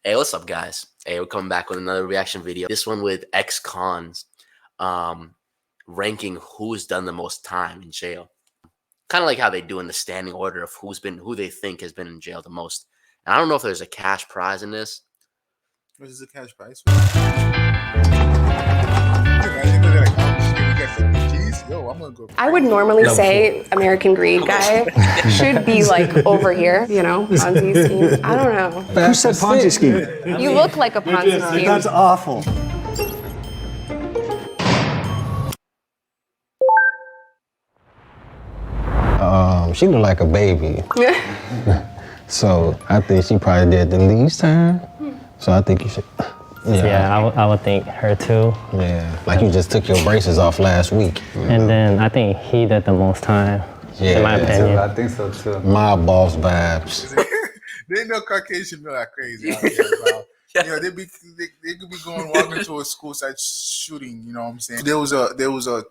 Hey, what's up, guys? Hey, we're coming back with another reaction video. This one with ex-cons, ranking who's done the most time in jail. Kind of like how they do in the standing order of who they think has been in jail the most. And I don't know if there's a cash prize in this. What is the cash prize? I would normally say American Greed guy should be like over here, you know, Ponzi scheme. I don't know. Who said Ponzi scheme? You look like a Ponzi scheme. That's awful. She looked like a baby. So I think she probably did the least time. So I think you should. Yeah, I would think her too. Yeah, like you just took your braces off last week. And then I think he did the most time, in my opinion. I think so too. Mob boss vibes. They know Caucasian be like crazy out there, bro. You know, they could be walking to a school site shooting, you know what I'm saying?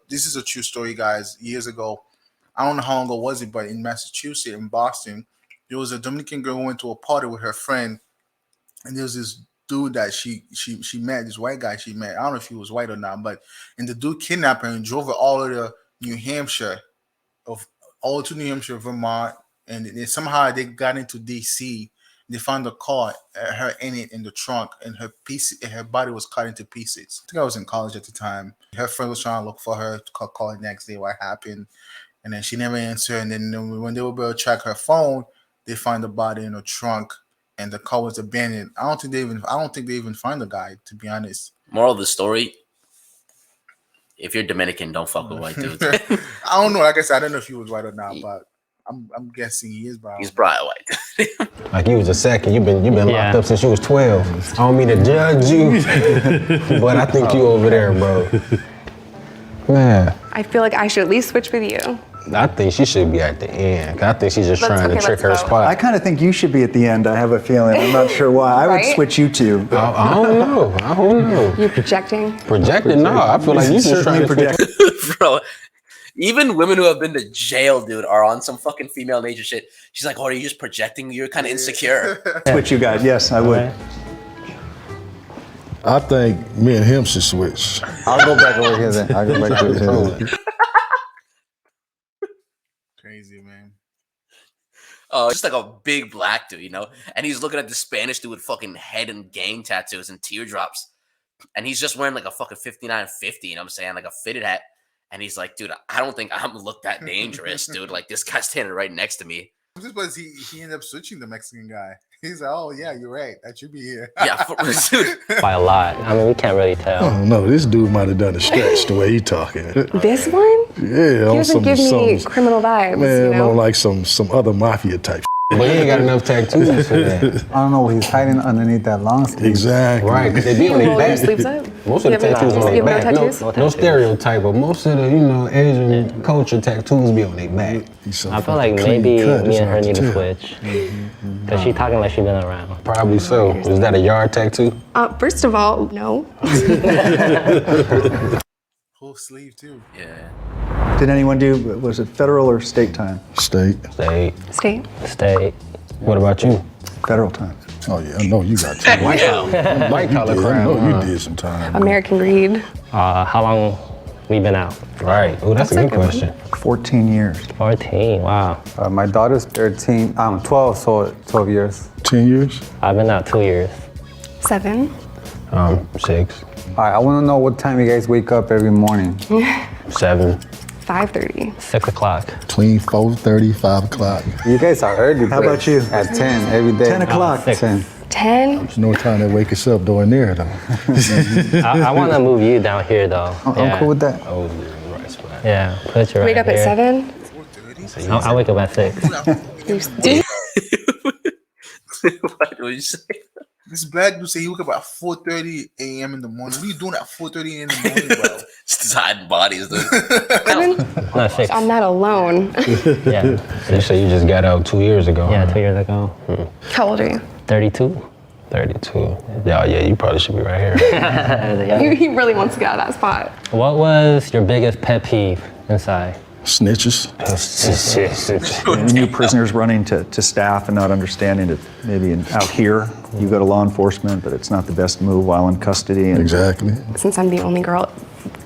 This is a true story, guys. Years ago, I don't know how long ago was it, but in Massachusetts, in Boston, there was a Dominican girl who went to a party with her friend, and there was this dude that she met, this white guy she met. I don't know if he was white or not, and the dude kidnapped her and drove her all to New Hampshire, Vermont, and then somehow they got into DC. They found the car, her in it in the trunk, and her body was cut into pieces. I think I was in college at the time. Her friend was trying to look for her, call the next day what happened, and then she never answered. And then when they were able to track her phone, they find the body in the trunk. And the car was abandoned. I don't think they even find the guy, to be honest. Moral of the story: if you're Dominican, don't fuck with white dudes. I don't know. Like I said, I don't know if he was white or not, but I'm guessing he is, bro. He's probably white. Like you was a second. You've been locked up since you was 12. I don't mean to judge you, but I think you over there, bro. Man. I feel like I should at least switch with you. I think she should be at the end. I think she's just trying to trick her spot. I kind of think you should be at the end. I have a feeling. I'm not sure why. I would switch you two. I don't know. You projecting? Projecting? No, I feel like you just trying to project. Bro, even women who have been to jail, dude, are on some fucking female nature shit. She's like, "Oh, are you just projecting? You're kind of insecure." Switch you guys. Yes, I would. I think me and him should switch. I'll go back over here then. I'll go back over here. Crazy, man. Oh, just like a big black dude, you know? And he's looking at the Spanish dude with fucking head and gang tattoos and teardrops. And he's just wearing like a fucking 5950, you know what I'm saying? Like a fitted hat. And he's like, dude, I don't think I'm look that dangerous, dude. Like this guy's standing right next to me. Just because he ended up switching the Mexican guy. He's like, oh yeah, you're right. That should be here. Yeah, By a lot. I mean, we can't really tell. I don't know. This dude might have done a stretch the way he talking. This one? Yeah, he doesn't give me criminal vibes. Man, you know? on like some other mafia type. But he ain't got enough tattoos for that. I don't know what he's hiding underneath that long sleeve. Exactly. Right, because they be on their back. Sleeves up? Most of the tattoos on their back. No stereotype, but most of the, Asian culture tattoos be on their back. I feel like maybe me and her need to switch. Because she's talking like she's been around. Probably so. Is that a yard tattoo? First of all, no. Whole sleeve too. Yeah. Did anyone do, was it federal or state time? State. State. What about you? Federal time. Oh yeah, I know you got time. White collar crime. I know you did some time. American Greed. How long we been out? Right. Oh, that's a good question. 14 years. 14, wow. My daughter's 13, 12, so 12 years. 10 years? I've been out 2 years. 7. 6. All right, I want to know what time you guys wake up every morning. 7. 5:30. 6 o'clock. Between 4:30, 5 o'clock. You guys are early. How about you? At 10 every day. 10 o'clock. 10. 10. There's no time to wake us up doing there though. I want to move you down here though. I'm cool with that. Oh, the right spot. Yeah, put you right Wake up here. at 7. 4:30. I wake up at 6. What would you say? This black dude say he woke up at 4:30 a.m. in the morning. What are you doing at 4:30 in the morning, bro? Just hiding bodies, dude. 7? No, 6. I'm not alone. Yeah. You say you just got out 2 years ago. Yeah, huh? 2 years ago. How old are you? 32. 32. Yeah, you probably should be right here. He really wants to get out of that spot. What was your biggest pet peeve inside? Snitches. New prisoners running to staff and not understanding that maybe out here you go to law enforcement, but it's not the best move while in custody. And Exactly. Since I'm the only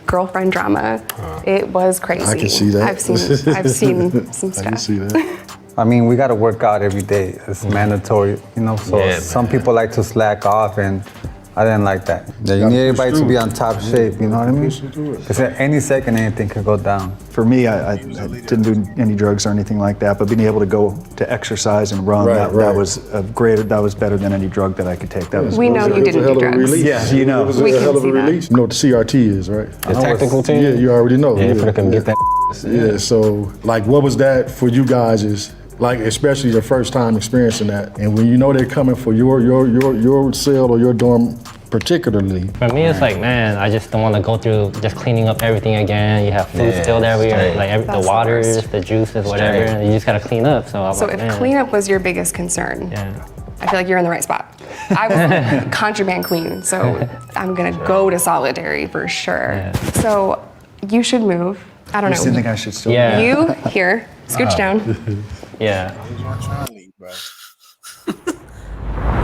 girlfriend drama, it was crazy. I can see that. I've seen some stuff. I can see that. I mean, we got to work out every day. It's mandatory, you know. So some people like to slack off, and I didn't like that. Yeah, you need everybody to be on top shape. You know what I mean? Because at any second, anything could go down. For me, I didn't do any drugs or anything like that, but being able to go to exercise and run, that was that was better than any drug that I could take. That was. We know you didn't do drugs. Yeah, you know. It was a hell of a release. You know what the CRT is, right? The tactical team? Yeah, you already know. Yeah, if I can get that. Yeah, so like what was that for you guys is like especially the first time experiencing that, and when you know they're coming for your cell or your dorm particularly. For me, it's like, man, I just don't want to go through just cleaning up everything again. You have food still there, the waters, the juices, whatever, and you just gotta clean up. So if cleanup was your biggest concern, I feel like you're in the right spot. I was contraband clean, so I'm gonna go to solitary for sure. Yeah. So you should move. I don't know. You think I should still? Yeah. You here, scooch down. Yeah.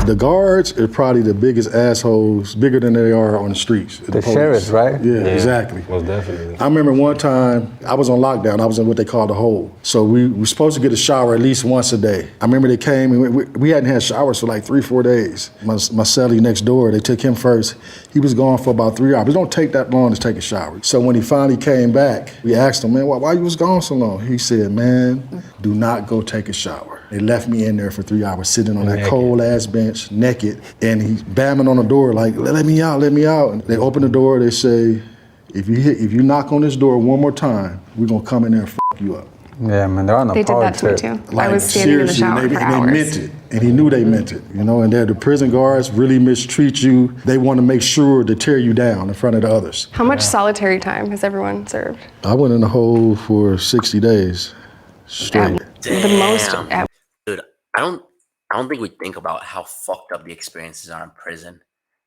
The guards are probably the biggest assholes, bigger than they are on the streets. The sheriffs, right? Yeah, exactly. Most definitely. I remember one time, I was on lockdown. I was in what they call the hole. So we were supposed to get a shower at least once a day. I remember they came, and we hadn't had showers for like 3-4 days. My cellie next door, they took him first. He was gone for about 3 hours. It don't take that long to take a shower. So when he finally came back, we asked him, man, why you was gone so long? He said, man, do not go take a shower. They left me in there for 3 hours, sitting on that cold ass bench, naked, and he's bamming on the door like, let me out, let me out. And they open the door, they say, if you knock on this door one more time, we're gonna come in there and fuck you up. Yeah, man, they're on the They did that to me too. Like, I was standing in the shower for hours. They meant it, and he knew they meant it, you know, and the prison guards really mistreat you. They want to make sure to tear you down in front of the others. How much solitary time has everyone served? I went in the hole for 60 days straight. The most. Dude, I don't think we think about how fucked up the experiences are in prison.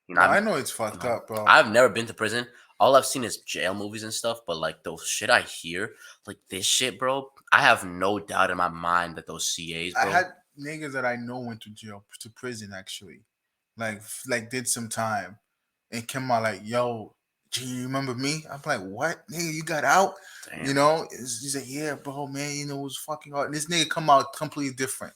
You know, I know it's fucked up, bro. I've never been to prison. All I've seen is jail movies and stuff, but like those shit I hear, like this shit, bro, I have no doubt in my mind that those CAs, bro. I had niggas that I know went to jail, to prison actually. Like did some time and came out like, yo, do you remember me? I'm like, what? Nigga, you got out? Damn. You know? He's like, yeah, bro, man, you know, it was fucking hard. And this nigga come out completely different.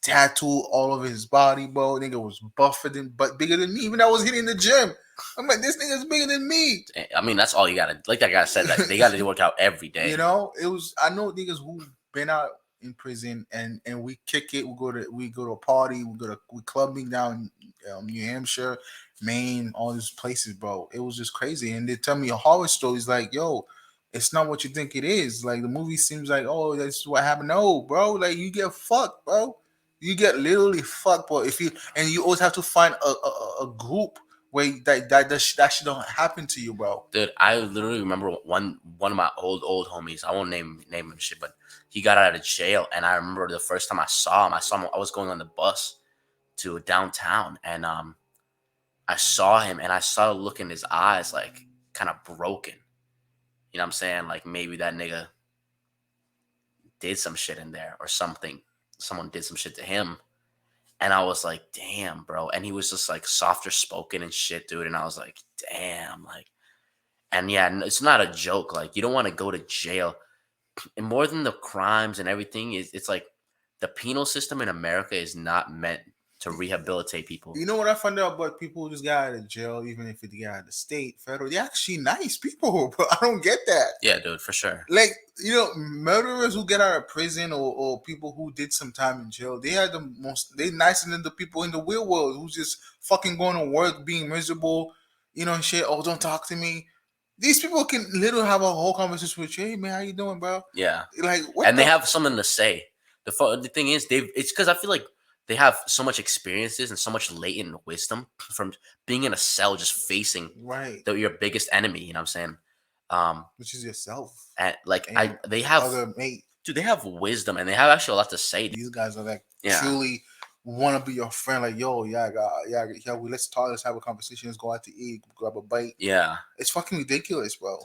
Tattoo all over his body, bro. Nigga was buffer but bigger than me. Even I was hitting the gym. I'm like, this nigga's bigger than me. I mean, that's all you gotta, like that guy said, that they gotta work out every day. You know, I know niggas who've been out in prison and we kick it. We go to a party. We clubbing down New Hampshire, Maine, all these places, bro. It was just crazy. And they tell me horror stories like, yo, it's not what you think it is. Like the movie seems like, oh, that's what happened. No, bro. Like you get fucked, bro. You get literally fucked, bro. You always have to find a group where that shit don't happen to you, bro. Dude, I literally remember one of my old homies. I won't name him shit, but he got out of jail, and I remember the first time I saw him. I was going on the bus to downtown, and I saw him, and I saw the look in his eyes, like kind of broken. You know what I'm saying? Like maybe that nigga did some shit in there or something. Someone did some shit to him, and I was like, damn, bro. And he was just like softer spoken and shit, dude. And I was like, damn, like, and yeah, it's not a joke. Like, you don't want to go to jail. And more than the crimes and everything, it's like the penal system in America is not meant to rehabilitate people. You know what I found out about people who just got out of jail, even if they got out of the state, federal, they're actually nice people, but I don't get that. Yeah, dude, for sure. Like, you know, murderers who get out of prison or people who did some time in jail, they nicer than the people in the real world who's just fucking going to work, being miserable, you know, and shit. Oh, don't talk to me. These people can literally have a whole conversation with you. Hey, man, how you doing, bro? Yeah. Like, they have something to say. The thing is, it's because I feel like they have so much experiences and so much latent wisdom from being in a cell, just facing your biggest enemy. You know what I'm saying? Which is yourself. And they have other mate. Dude, they have wisdom and they have actually a lot to say. These guys are like truly want to be your friend. Like, yo, let's talk. Let's have a conversation. Let's go out to eat, grab a bite. Yeah, it's fucking ridiculous, bro.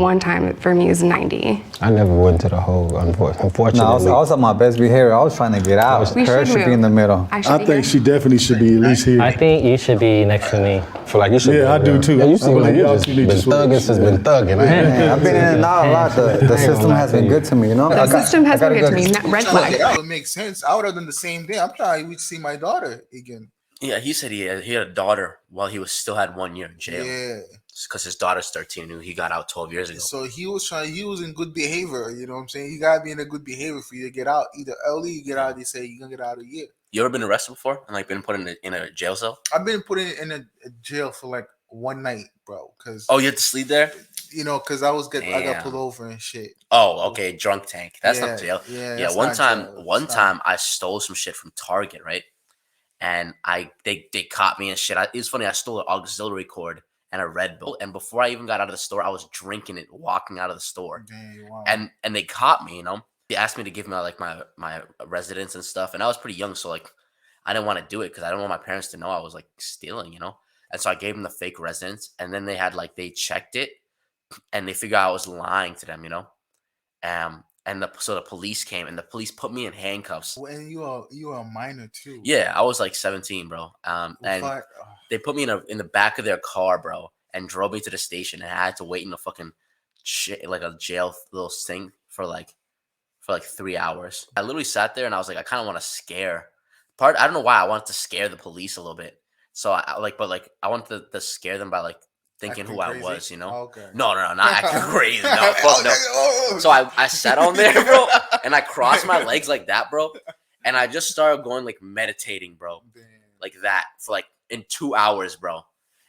One time for me is 90. I never went to the hole, unfortunately. No, I was on my best behavior. I was trying to get out. We Her should be in the middle. I think she definitely should be at least here. I think you should be next to me. I feel like you should. Yeah, I do too. Yeah, you seem like you y'all just two been need to switch. thugging since been thugging. Yeah, I've been in and out a lot. The system has been good to me, you know? The system has been good to me. Red flag. That would make sense. I would have done the same thing. I'm trying to see my daughter again. Yeah, he said he had a daughter while he still had 1 year in jail. Yeah. Because his daughter's 13 and he got out 12 years ago. So he was in good behavior, you know what I'm saying? You gotta be in a good behavior for you to get out. Either early, you get out, they say you're gonna get out of a year. You ever been arrested before and like been put in a jail cell? I've been put in a jail for like one night, bro. Cause you had to sleep there? You know, cause I got pulled over and shit. Oh, okay, drunk tank. That's not jail. Yeah. One time I stole some shit from Target, right? And they caught me and shit. It was funny. I stole an auxiliary cord and a Red Bull, and before I even got out of the store, I was drinking it walking out of the store. Dang, wow. And they caught me. You know, they asked me to give me like my residence and stuff, and I was pretty young, so like I didn't want to do it because I didn't want my parents to know I was like stealing. You know, and so I gave them the fake residence, and then they checked it, and they figured out I was lying to them. You know, so the police came and the police put me in handcuffs. And you are a minor too. Yeah, I was like 17, bro. And they put me in the back of their car, bro, and drove me to the station. And I had to wait in a fucking like a jail little thing for like 3 hours. I literally sat there and I was like, I kind of want to scare. I don't know why I wanted to scare the police a little bit. So I wanted to scare them by like thinking acting who crazy? I was, you know? Oh, okay. No, not acting crazy. No, fuck no. So I sat on there, bro, and I crossed my legs like that, bro, and I just started going like meditating, bro, like that for like in 2 hours, bro.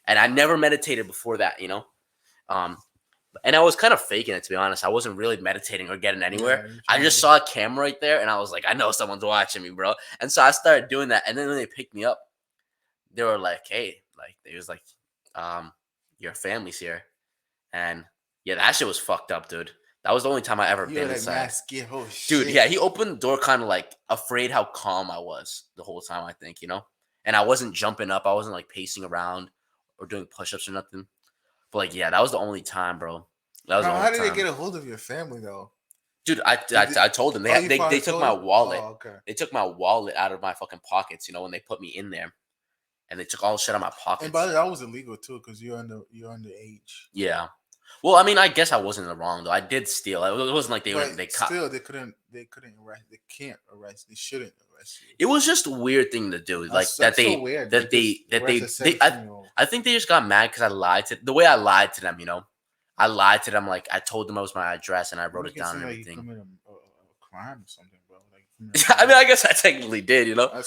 And I never meditated before that, you know? And I was kind of faking it, to be honest. I wasn't really meditating or getting anywhere. Yeah, I just saw a camera right there, and I was like, I know someone's watching me, bro. And so I started doing that, and then when they picked me up, they were like, hey, like, they was like, your family's here. And yeah, that shit was fucked up, dude. That was the only time I ever been inside. Dude, yeah, he opened the door kind of like afraid how calm I was the whole time, I think, you know? And I wasn't jumping up. I wasn't like pacing around or doing push-ups or nothing. But like, yeah, that was the only time, bro. That was the only how did time. they get a hold of your family, though? Dude, I told them. They took my wallet. Oh, okay. They took my wallet out of my fucking pockets, you know, when they put me in there. And they took all the shit out of my pockets. And by the way, that was illegal too, because you're underage. Yeah. Well, I mean, I guess I wasn't in the wrong though. I did steal. It wasn't like they couldn't arrest. They can't arrest. They shouldn't arrest you. It was just a weird thing to do. Like I think they just got mad because I lied to the way I lied to them. You know, I lied to them. Like I told them it was my address and I wrote it down and everything. Like you committed a crime or something, bro. I mean, I guess I technically did. You know.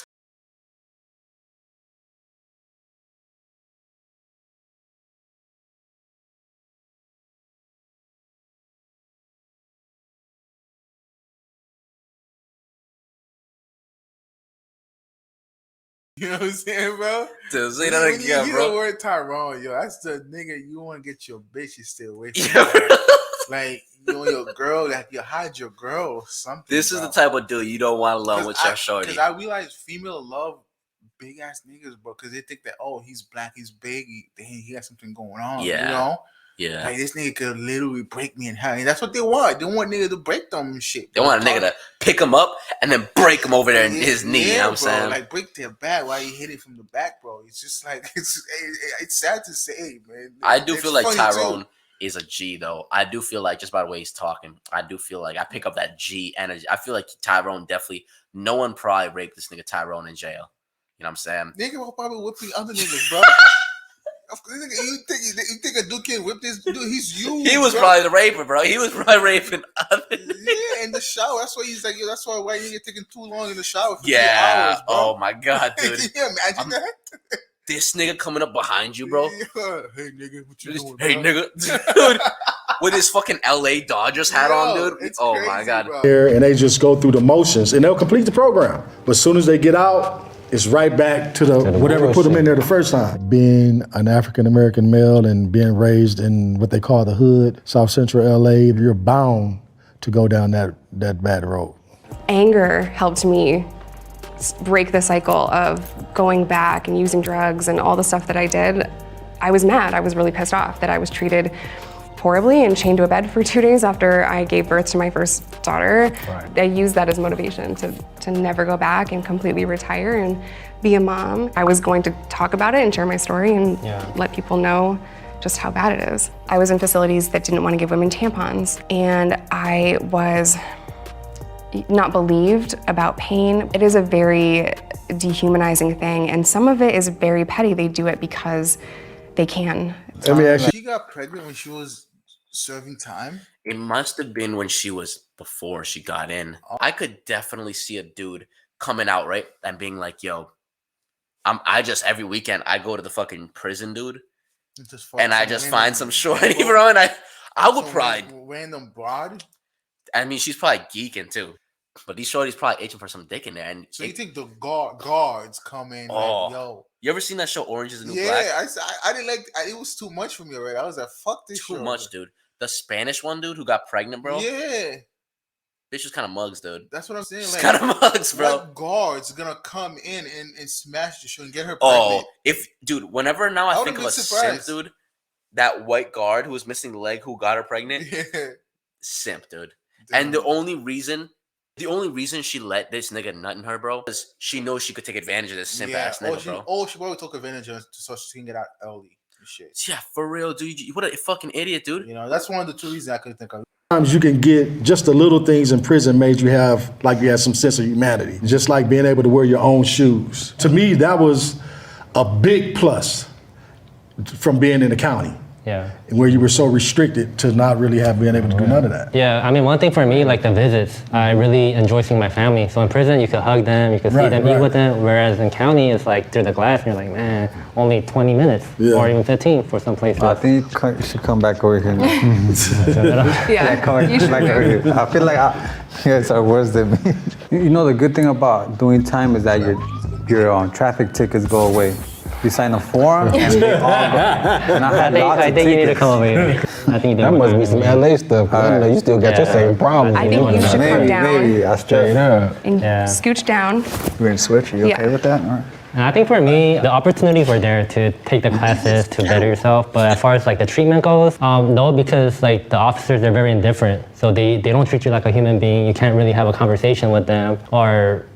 You know what I'm saying, bro? Dude, say that again, bro. The word Tyrone, yo, that's the nigga you want to get your bitch, you stay away from. Yeah. Like, you know, your girl, that you hide your girl or something. This is the type of dude you don't want to love with your shorty. Because I realize female love big ass niggas, bro, because they think that, oh, he's black, he's big, he has something going on, you know? Yeah. Like, this nigga could literally break me in half. And that's what they want. They want niggas to break them and shit. They want a nigga to pick him up and then break him over there in his knee. You know what I'm saying? Like, break their back while you hit it from the back, bro. It's just like, it's sad to say, man. I do feel like Tyrone is a G, though. I do feel like, just by the way he's talking, I do feel like I pick up that G energy. I feel like Tyrone definitely, no one probably raped this nigga Tyrone in jail. You know what I'm saying? Nigga will probably whip the other niggas, bro. You think a dude can whip this dude? He's you. He was probably the raper, bro. He was probably raping other niggas. Yeah, in the shower. That's why he's like, yo, that's why nigga taking too long in the shower for 2 hours, bro. Oh my god, dude. Can you imagine that? This nigga coming up behind you, bro. Yeah. Hey nigga, what you doing? Hey nigga, dude, with his fucking LA Dodgers hat on, dude. Oh crazy, my god. Bro. And they just go through the motions and they'll complete the program. But as soon as they get out, it's right back to the whatever put them in there the first time. Being an African-American male and being raised in what they call the hood, South Central LA, you're bound to go down that bad road. Anger helped me break the cycle of going back and using drugs and all the stuff that I did. I was mad. I was really pissed off that I was treated horribly and chained to a bed for 2 days after I gave birth to my first daughter. Right. I used that as motivation to never go back and completely retire and be a mom. I was going to talk about it and share my story and let people know just how bad it is. I was in facilities that didn't want to give women tampons, and I was not believed about pain. It is a very dehumanizing thing, and some of it is very petty. They do it because they can. Let me ask you. She got pregnant when she was serving time? It must have been when she was before she got in. I could definitely see a dude coming out, right, and being like, yo, I just every weekend I go to the fucking prison, dude. And I just find some shorty, bro, and I would probably random broad. I mean, she's probably geeking too, but these shorties probably itching for some dick in there. And so you think the guards come in? Oh, like, yo, you ever seen that show Orange Is the New Black? Yeah, I didn't like. It was too much for me already. I was like, fuck this. Too much, dude. The Spanish one, dude, who got pregnant, bro. Yeah. Bitch was kind of mugs, dude. That's what I'm saying. Like, kind of mugs, bro. What guard's gonna come in and smash the show and get her pregnant? Oh, dude, whenever now I think of a simp, dude, that white guard who was missing the leg who got her pregnant, simp, dude. Damn. And the only reason she let this nigga nut in her, bro, is she knows she could take advantage of this simp ass nigga, bro. She probably took advantage of it so she can get out early and shit. Yeah, for real, dude. What a fucking idiot, dude. You know, that's one of the two reasons I could think of. Sometimes you can get just the little things in prison made you have some sense of humanity. Just like being able to wear your own shoes. To me, that was a big plus from being in the county. Yeah. Where you were so restricted to not really being able to do none of that. Yeah, I mean, one thing for me, like the visits, I really enjoy seeing my family. So in prison, you could hug them, you could see them, eat with them. Whereas in county, it's like through the glass, and you're like, man, only 20 minutes or even 15 for some places. I think you should come back over here. Yeah, come back over here. I feel like you guys are worse than me. You know, the good thing about doing time is that your traffic tickets go away. You sign a form, and they all go. And I think you need to come over here. I think that must be some LA stuff. I know you still got your same problem. I think you should come down. Maybe I straight up. And scooch down. We're gonna switch. Are you okay with that? All right. And I think for me, the opportunities were there to take the classes to better yourself. But as far as like the treatment goes, no, because like the officers, they're very indifferent. So they don't treat you like a human being. You can't really have a conversation with them or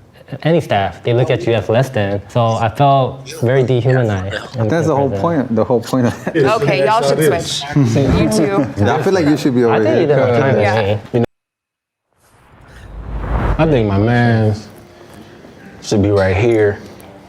any staff. They look at you as less than. So I felt very dehumanized. That's the whole point. The whole point of it. Okay, y'all should switch. You two. I feel like you should be over here. I think you did okay. You know, I think my man should be right here.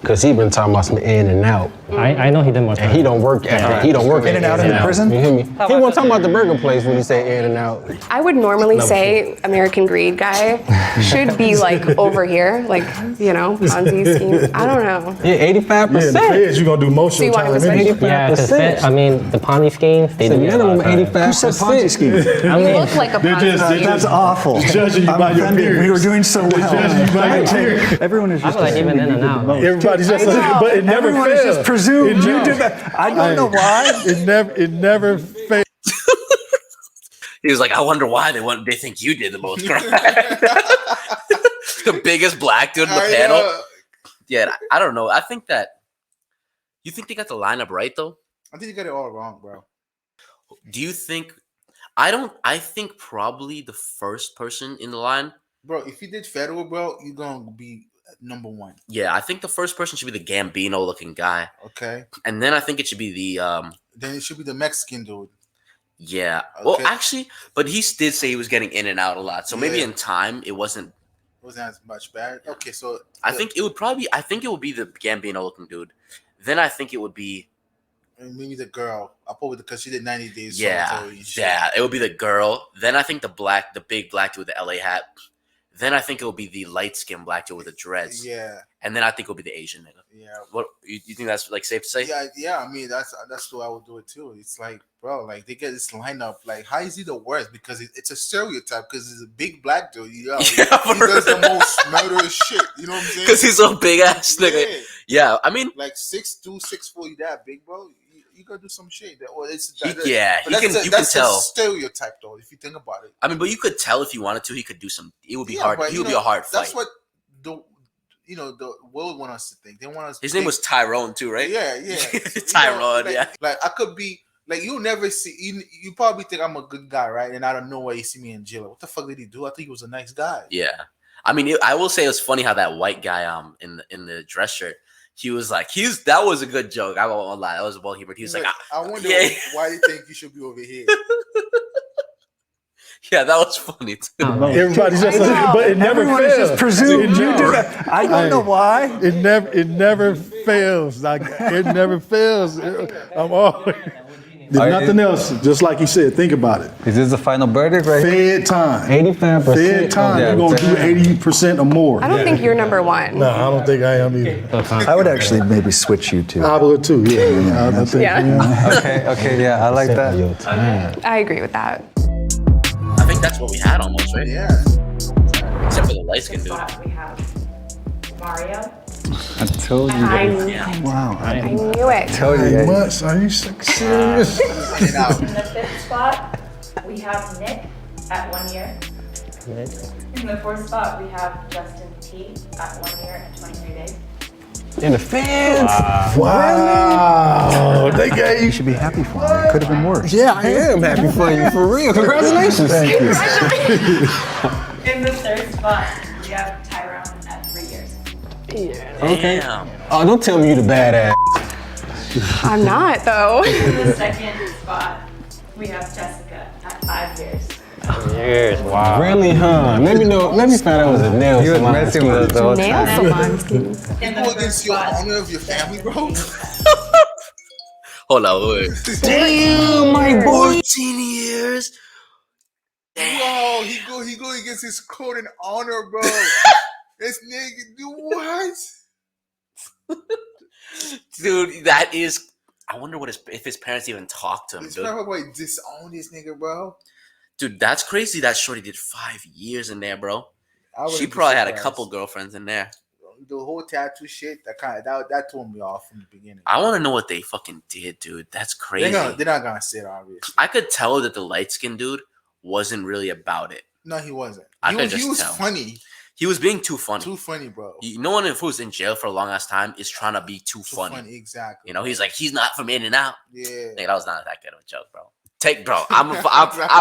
Cause he been talking about some in and out. I know he did more. And he don't work at he don't work in and out in the prison. You hear me? He wasn't talking about the burger place when he say in and out. I would normally say American Greed guy should be like over here, like, you know, Ponzi scheme. I don't know. Yeah, 85%. Yeah, the feds, you're gonna do most So of you the want time. him to switch? Yeah, because I mean, the Ponzi schemes, they do minimum 85%. Who said Ponzi scheme? I You mean, look like a Ponzi scheme. That's awful. Judging you by your peers. We were doing so well. Judging you by your peers. Everyone is I just feel like even in and out. Everybody's just, but it never Everyone is fails. just presumed. You did that. I don't know why. It never fails. He was like, I wonder why they think you did the most crime. The biggest black dude in the panel. Yeah, I don't know. I think that you think they got the lineup right though. I think you got it all wrong, bro. Do you think? I think probably the first person in the line. Bro, if you did federal, bro, you're gonna be number one. Yeah, I think the first person should be the Gambino looking guy. Okay. And then I think it should be the Then it should be the Mexican dude. Yeah. Okay. Well, actually, but he did say he was getting in and out a lot. So maybe in time it wasn't as much bad. Okay, so I think it would be the Gambino looking dude. Then I think it would be maybe the girl. I'll put with because she did 90 days. Yeah. It would be the girl. Then I think the big black dude with the LA hat. Then I think it will be the light-skinned black dude with the dreads. Yeah. And then I think it will be the Asian nigga. Yeah. What you think that's like safe to say? Yeah. I mean, that's the way I would do it too. It's like, bro, like they get this lineup. Like, how is he the worst? Because it's a stereotype. Because he's a big black dude. He does the most murderous shit. You know what I'm saying? Because he's a big ass nigga. Yeah. I mean, like 6'2", 6'4", that big, bro. You gotta do some shit. You can tell. A stereotype though, if you think about it. I mean, but you could tell if you wanted to, he could do some. It would be hard. He would be a hard fight. That's what the world want us to think. They want us. His name was Tyrone too, right? Yeah. Tyrone. Like I could be, Like you never see you probably think I'm a good guy, right? And I don't know why you see me in jail. What the fuck did he do? I think he was a nice guy. Yeah, I mean, I will say it was funny how that white guy in the dress shirt. He was like, that was a good joke. I won't lie, that was well humoured. He was like, I wonder why you think you should be over here. Yeah, that was funny too. Everybody's just, but it never fails. Just presumed you do that. I don't know why. It never fails. Like it never fails. I'm always. There's nothing else. Just like he said, think about it. Is this the final verdict right here? Fed time. 85%. Fed time. Yeah, You're gonna do 80% or more. I don't think you're number one. No, I don't think I am either. I would actually maybe switch you two. I would too. Yeah. I think, Okay, yeah, I like that. I agree with that. I think that's what we had almost, right? Yeah. Except for the light skin dude. We have Mario. I told you. Wow. I knew it. told you. 9 months. Are you serious? In the 5th spot, we have Nick at 1 year. In the 4th spot, we have Justin T at 1 year and 23 days. In the fence. Wow. They You gave. should be happy for me. It could have been worse. Yeah, I am happy for you, for real. Congratulations. Thank you. In the 3rd spot, we have Tyrone at 3 years. Okay. Damn. Oh, don't tell me you the badass. I'm not though. In the 2nd spot, we have Jessica at 5 years. Years, wow. Really, huh? Let me find out it was a nail. You was messing with us the whole Nail time. salon scheme. In Go against your honor of your family, bro. Hold on, wait. Damn, my boy. 14 years. Whoa, he go against his code and honor, bro. This nigga do what? Dude, that is. I wonder if his parents even talked to him, This dude. probably disown this nigga, bro. Dude, that's crazy. That shorty did 5 years in there, bro. I wouldn't She be probably had a surprised. couple girlfriends in there. The whole tattoo shit, that threw me off from the beginning. I want to know what they fucking did, dude. That's crazy. They're not gonna say it, obviously. I could tell that the light skinned dude wasn't really about it. No, he wasn't. I He could was just tell. funny. He was being too funny. Too funny, bro. No one who's in jail for a long ass time is trying to be too funny. Exactly. You know, he's like, he's not from In and Out. Yeah. Nigga, that was not that good of a joke, bro. I'm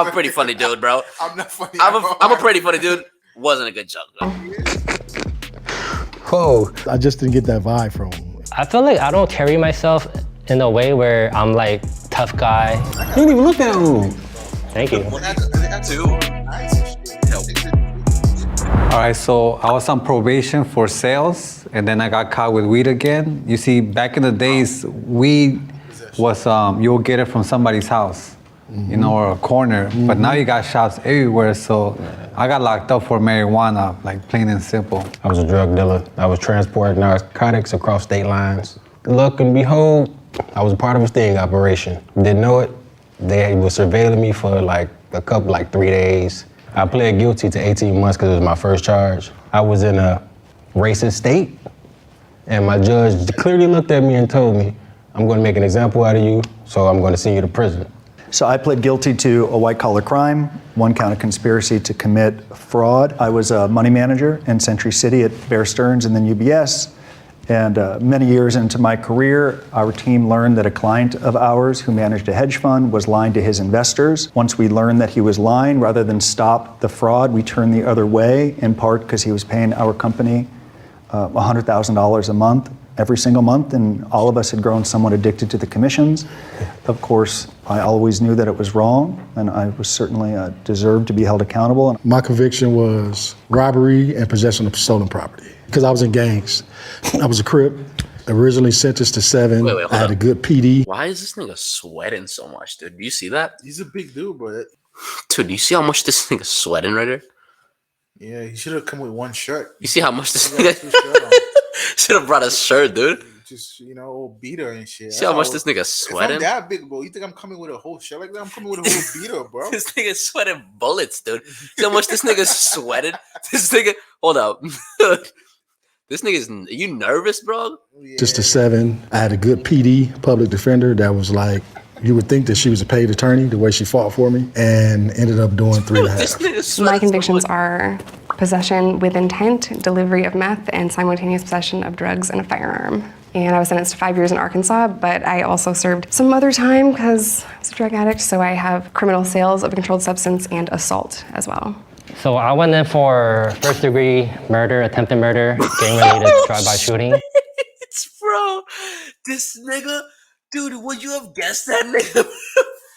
a pretty funny dude, bro. I'm not funny. I'm a pretty funny dude. Wasn't a good joke, though. Whoa. I just didn't get that vibe from him. I feel like I don't carry myself in a way where I'm like tough guy. You didn't even look that old. Thank you. That too. All right, so I was on probation for sales, and then I got caught with weed again. You see, back in the days, weed was you'll get it from somebody's house, you know, or a corner. But now you got shops everywhere, so I got locked up for marijuana, like plain and simple. I was a drug dealer. I was transporting narcotics across state lines. Look and behold, I was a part of a sting operation. Didn't know it. They were surveilling me for like 3 days. I pled guilty to 18 months because it was my first charge. I was in a racist state, and my judge clearly looked at me and told me, I'm going to make an example out of you, so I'm going to send you to prison. So I pled guilty to a white-collar crime, 1 count of conspiracy to commit fraud. I was a money manager in Century City at Bear Stearns and then UBS. And many years into my career, our team learned that a client of ours who managed a hedge fund was lying to his investors. Once we learned that he was lying, rather than stop the fraud, we turned the other way, in part because he was paying our company $100,000 a month, every single month, and all of us had grown somewhat addicted to the commissions. Of course, I always knew that it was wrong, and I was certainly deserved to be held accountable. My conviction was robbery and possession of stolen property. Because I was in gangs. I was a Crip, originally sentenced to 7. Wait, I had hold a up. good PD. Why is this nigga sweating so much, dude? Do you see that? He's a big dude, bro. Dude, do you see how much this nigga's sweating right there? Yeah, he should have come with one shirt. You see how much this He got nigga two shirt on. should have brought a shirt, dude? Just, old beater and shit. See how much this nigga If I'm sweating? that big, bro, you think I'm coming with a whole shirt like that? I'm coming with a whole beater, bro. This nigga's sweating bullets, dude. See how much this nigga's sweating? This nigga, hold up. This nigga's, are you nervous, bro? Just a 7. I had a good PD, public defender, that was like, you would think that she was a paid attorney, the way she fought for me, and ended up doing 3.5. This nigga's sweating. My convictions are possession with intent, delivery of meth, and simultaneous possession of drugs and a firearm. And I was sentenced to 5 years in Arkansas, but I also served some other time because I was as a drug addict, so I have criminal sales of a controlled substance and assault as well. So I went in for first-degree murder, attempted murder, gang-related drive-by shooting. It's bro, this nigga, dude, would you have guessed that nigga?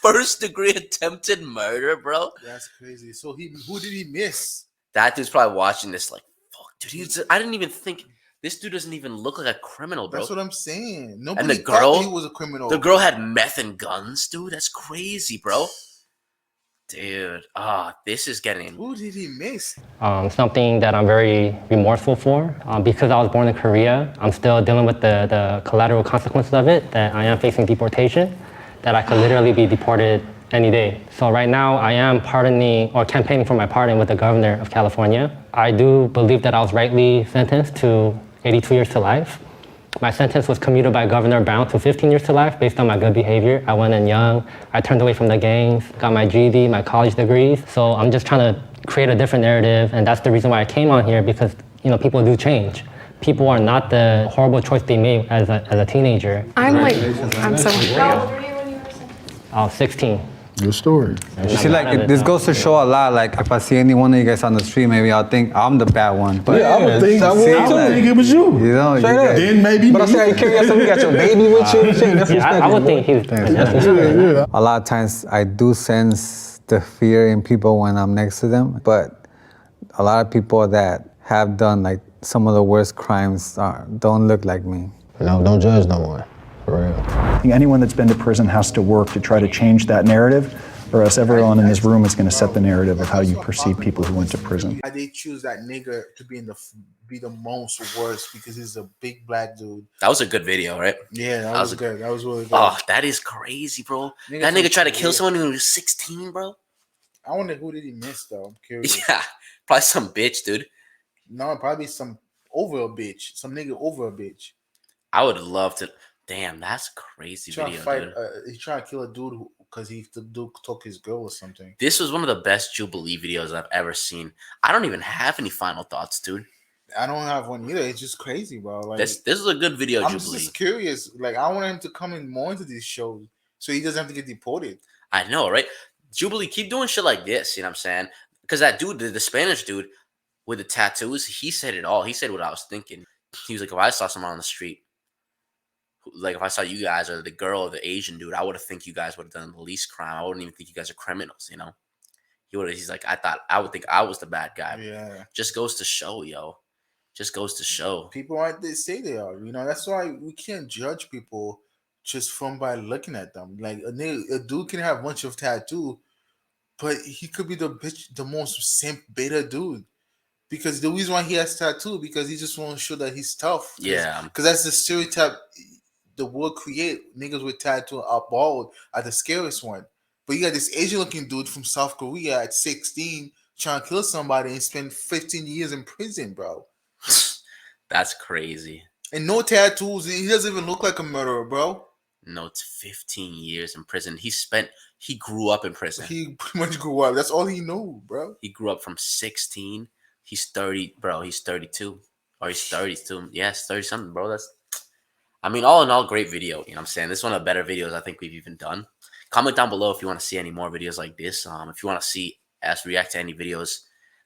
First-degree attempted murder, bro. That's crazy. So who did he miss? That dude's probably watching this like, fuck, dude. I didn't even think this dude doesn't even look like a criminal, bro. That's what I'm saying. Nobody and the thought girl, he was a criminal. The girl had meth and guns, dude. That's crazy, bro. Dude, this is getting. Who did he miss? Something that I'm very remorseful for. Because I was born in Korea, I'm still dealing with the collateral consequences of it, that I am facing deportation, that I could literally be deported any day. So right now, I am pardoning or campaigning for my pardon with the governor of California. I do believe that I was rightly sentenced to 82 years to life. My sentence was commuted by Governor Brown to 15 years to life based on my good behavior. I went in young, I turned away from the gangs, got my GED, my college degrees. So I'm just trying to create a different narrative, and that's the reason why I came on here, because people do change. People are not the horrible choice they made as a teenager. I'm so How old were you when you were sentenced? I was 16. Good story. You see, like, this goes to show a lot. Like, if I see any one of you guys on the street, maybe I'll think I'm the bad one. But I would think it was you. You know, you guys, Then maybe. But I say you carry yourself, you got your baby with you. Shit, that's I would think he's. a lot of times I do sense the fear in people when I'm next to them. But a lot of people that have done like some of the worst crimes don't look like me. No, don't judge no one. For real. I think anyone that's been to prison has to work to try to change that narrative, or else everyone in this room is going to set the narrative of how you perceive people who went to prison. They choose that nigga to be be the most worst because he's a big black dude. That was a good video, right? Yeah, that was good. That was really good. Oh, that is crazy, bro. That nigga tried to kill someone when he was 16, bro. I wonder who did he miss though. I'm curious. Yeah, probably some bitch, dude. No, probably some over a bitch. Some nigga over a bitch. I would love to. Damn, that's crazy video, dude. He tried to kill a dude because the dude took his girl or something. This was one of the best Jubilee videos I've ever seen. I don't even have any final thoughts, dude. I don't have one either. It's just crazy, bro. Like this is a good video, I'm Jubilee. just curious. Like I want him to come in more into these shows so he doesn't have to get deported. I know, right? Jubilee, keep doing shit like this. You know what I'm saying? Because that dude, the Spanish dude with the tattoos, he said it all. He said what I was thinking. He was like, if I saw someone on the street, like if I saw you guys or the girl or the Asian dude, I would have think you guys would have done the least crime. I wouldn't even think you guys are criminals, you know? He's like, I would think I was the bad guy. Yeah. Just goes to show, yo. Just goes to show. People aren't they say they are. You know, that's why we can't judge people just from by looking at them. Like a dude can have a bunch of tattoo, but he could be the most simp beta dude. Because the reason why he has tattoo because he just wants to show that he's tough. Yeah. Because that's the stereotype the world create. Niggas with tattoo are bald are the scariest one. But you got this Asian looking dude from South Korea at 16 trying to kill somebody and spend 15 years in prison, bro. That's crazy. And no tattoos. He doesn't even look like a murderer, bro. No, it's 15 years in prison. He grew up in prison. He pretty much grew up. That's all he knew, bro. He grew up from 16. He's 30, bro. He's 32. Or he's 32. Yes, 30 something, bro. All in all, great video. You know what I'm saying? This is one of the better videos I think we've even done. Comment down below if you want to see any more videos like this. If you want to see us react to any videos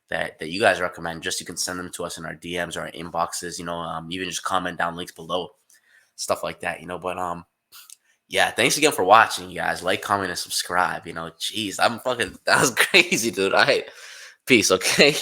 that you guys recommend, just you can send them to us in our DMs or our inboxes. Even just comment down links below, stuff like that. But yeah, thanks again for watching, you guys. Like, comment, and subscribe. Jeez, that was crazy, dude. All right, peace. Okay.